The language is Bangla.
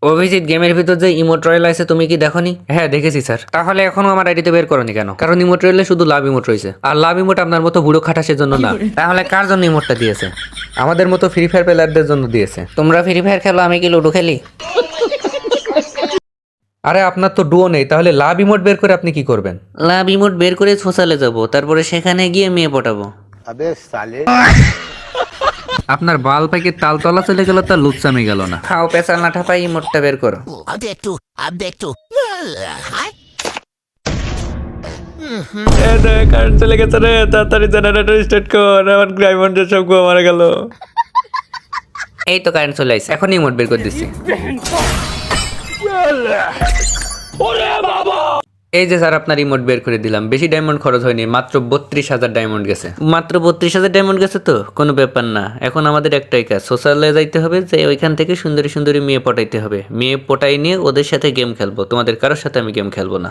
অভিজিৎ, গেমের ভিতর যে ইমোট রয়েল আছে তুমি কি দেখোনি? হ্যাঁ দেখেছি স্যার। তাহলে এখনো আমার আইডিতে বের করনি কেন? কারণ ইমোট রয়েলে শুধু লাভ ইমোট রয়েছে, আর লাভ ইমোট আপনার মতো বুড়ো খাটাসের জন্য না। তাহলে কার জন্য ইমোটটা দিয়েছে? আমাদের মতো ফ্রি ফায়ার প্লেয়ারদের জন্য দিয়েছে। তোমরা ফ্রি ফায়ার খেলো, আমি কি লুডো খেলি? আরে আপনার তো ডুও নেই, তাহলে লাভ ইমোট বের করে আপনি কি করবেন? লাভ ইমোট বের করে সোশ্যালে যাব, তারপরে সেখানে গিয়ে মেয়ে পটাবো। আপনার বাল পাইকে তালতলা চলে গেল, তার লুচ্চামি গেল না। খাও পেছাল না ঠাপাই, ইমোটটা বের করো। কারেন্ট চলে গেছে রে, তাড়াতাড়ি জেনারেটর স্টার্ট কর, আমার ডায়মন্ডের সব গো মারা গেল। এই তো কারেন্ট চলে আসছে, এখন ইমোট বের করে দিচ্ছি। এই যে স্যার আপনার ইমোট বের করে দিলাম, বেশি ডায়মন্ড খরচ হয়নি, মাত্র 32,000 ডায়মন্ড গেছে। মাত্র 32,000 ডায়মন্ড গেছে তো কোনো ব্যাপার না। এখন আমাদের একটাই কাজ, সোশ্যালে যাইতে হবে, যে ওইখান থেকে সুন্দরী সুন্দরী মেয়ে পটাইতে হবে। মেয়ে পটাই নিয়ে ওদের সাথে গেম খেলবো, তোমাদের কারোর সাথে আমি গেম খেলবো না।